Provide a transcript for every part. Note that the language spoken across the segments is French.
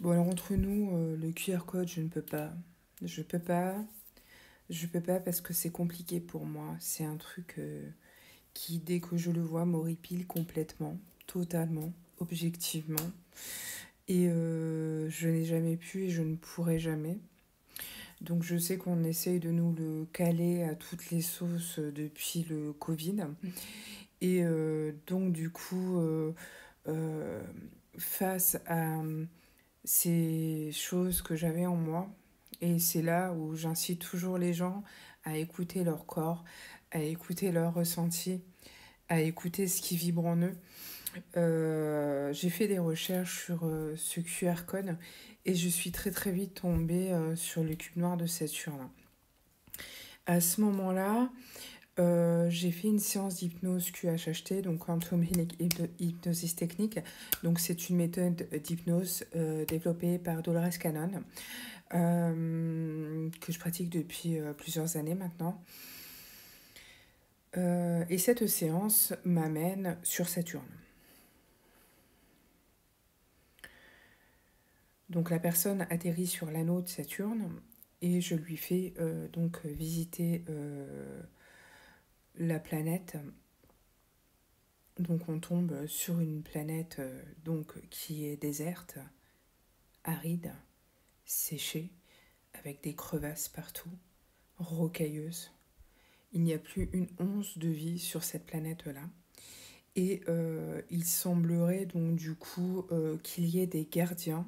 Bon, alors entre nous, le QR code, je ne peux pas. Je peux pas. Je peux pas parce que c'est compliqué pour moi. C'est un truc qui, dès que je le vois, m'horripile complètement, totalement, objectivement. Et je n'ai jamais pu et je ne pourrai jamais. Donc je sais qu'on essaye de nous le caler à toutes les sauces depuis le Covid. Et donc du coup, euh, face à ces choses que j'avais en moi, et c'est là où j'incite toujours les gens à écouter leur corps, à écouter leur ressenti, à écouter ce qui vibre en eux. J'ai fait des recherches sur ce QR code et je suis très très vite tombée sur le cube noir de Saturne. À ce moment-là, j'ai fait une séance d'hypnose QHHT, donc Quantum Healing Hypnosis Technique. Donc c'est une méthode d'hypnose développée par Dolores Cannon, que je pratique depuis plusieurs années maintenant. Et cette séance m'amène sur Saturne. Donc la personne atterrit sur l'anneau de Saturne et je lui fais donc visiter la planète. Donc on tombe sur une planète donc qui est déserte, aride, séchée, avec des crevasses partout, rocailleuse. Il n'y a plus une once de vie sur cette planète-là. Et il semblerait donc du coup qu'il y ait des gardiens.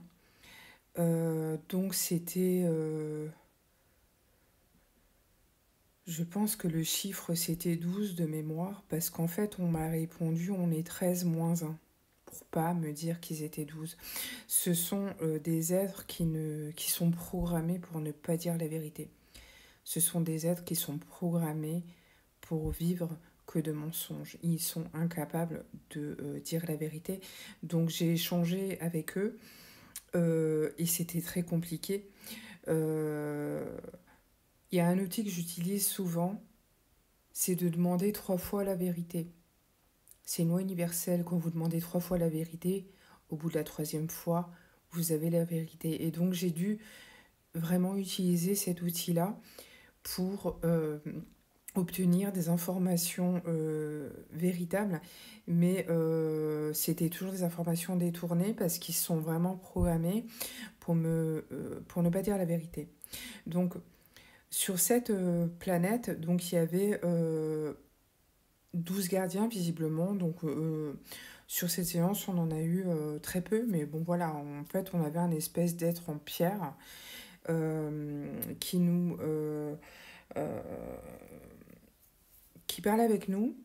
Donc c'était... je pense que le chiffre c'était 12 de mémoire, parce qu'en fait on m'a répondu on est 13 moins 1, pour pas me dire qu'ils étaient 12. Ce sont des êtres qui sont programmés pour ne pas dire la vérité. Ce sont des êtres qui sont programmés pour vivre que de mensonges. Ils sont incapables de dire la vérité. Donc j'ai échangé avec eux et c'était très compliqué. Il y a un outil que j'utilise souvent, c'est de demander 3 fois la vérité. C'est une loi universelle, quand vous demandez 3 fois la vérité, au bout de la troisième fois, vous avez la vérité. Et donc j'ai dû vraiment utiliser cet outil-là pour obtenir des informations véritables, mais c'était toujours des informations détournées parce qu'ils sont vraiment programmés pour ne pas dire la vérité. Donc sur cette planète, donc il y avait 12 gardiens visiblement, donc sur cette séance on en a eu très peu, mais bon voilà, en fait on avait un espèce d'être en pierre qui nous... euh, qui parlait avec nous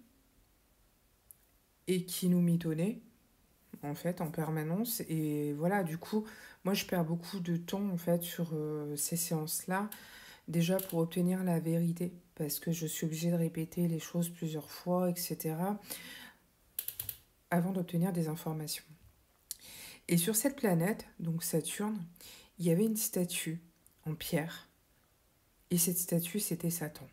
et qui nous mitonnait en fait en permanence. Et voilà, du coup moi je perds beaucoup de temps en fait sur ces séances là, déjà pour obtenir la vérité, parce que je suis obligée de répéter les choses plusieurs fois, etc., avant d'obtenir des informations. Et sur cette planète, donc Saturne, il y avait une statue en pierre, et cette statue c'était Satan.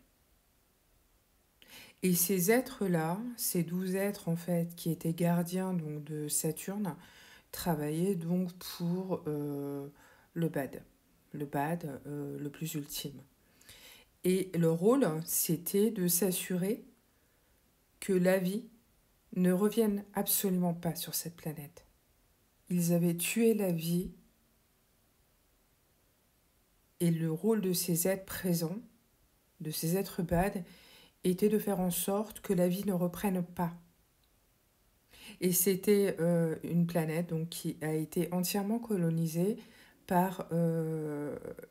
Et ces êtres-là, ces 12 êtres en fait qui étaient gardiens donc de Saturne, travaillaient donc pour le bad le plus ultime. Et leur rôle, c'était de s'assurer que la vie ne revienne absolument pas sur cette planète. Ils avaient tué la vie et le rôle de ces êtres présents, de ces êtres bad, était de faire en sorte que la vie ne reprenne pas. Et c'était une planète donc, qui a été entièrement colonisée par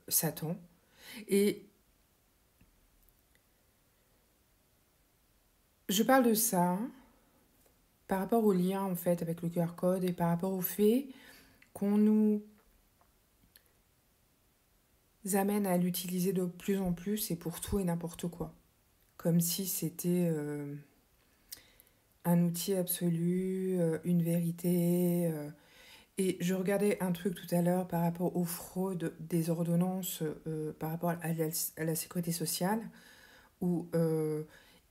Satan. Et je parle de ça par rapport au lien en fait avec le QR code et par rapport au fait qu'on nous amène à l'utiliser de plus en plus et pour tout et n'importe quoi. Comme si c'était un outil absolu, une vérité. Et je regardais un truc tout à l'heure par rapport aux fraudes des ordonnances par rapport à la sécurité sociale, où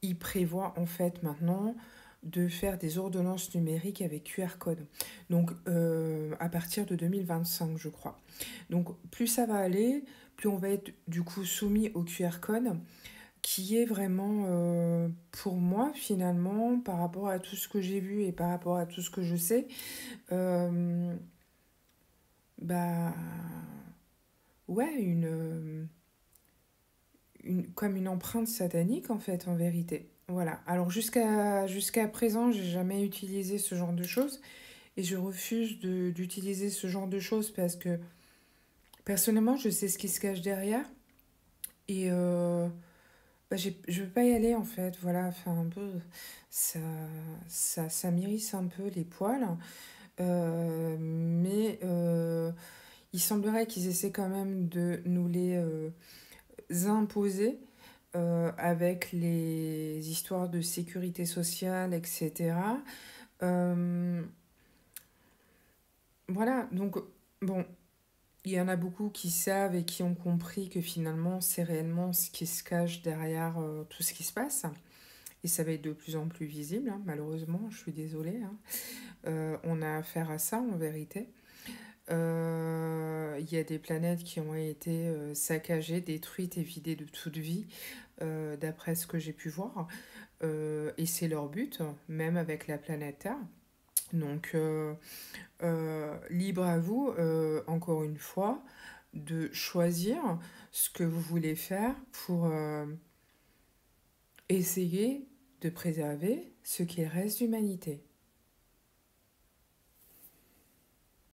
ils prévoient en fait maintenant de faire des ordonnances numériques avec QR code. Donc, à partir de 2025, je crois. Donc, plus ça va aller, plus on va être du coup soumis au QR code, qui est vraiment, pour moi, finalement, par rapport à tout ce que j'ai vu et par rapport à tout ce que je sais, euh, bah, ouais, comme une empreinte satanique, en fait, en vérité. Voilà. Alors, jusqu'à présent, j'ai jamais utilisé ce genre de choses et je refuse d'utiliser ce genre de choses parce que, personnellement, je sais ce qui se cache derrière et bah, je veux pas y aller, en fait. Voilà, enfin, un peu, ça, ça m'irrisse un peu les poils. Mais il semblerait qu'ils essaient quand même de nous les imposer avec les histoires de sécurité sociale, etc. Euh, voilà, donc bon, il y en a beaucoup qui savent et qui ont compris que finalement c'est réellement ce qui se cache derrière tout ce qui se passe. Et ça va être de plus en plus visible, hein, malheureusement, je suis désolée, hein. On a affaire à ça en vérité. Il y a des planètes qui ont été saccagées, détruites et vidées de toute vie, d'après ce que j'ai pu voir. Et c'est leur but, même avec la planète Terre. Donc, libre à vous, encore une fois, de choisir ce que vous voulez faire pour essayer de préserver ce qu'il reste d'humanité.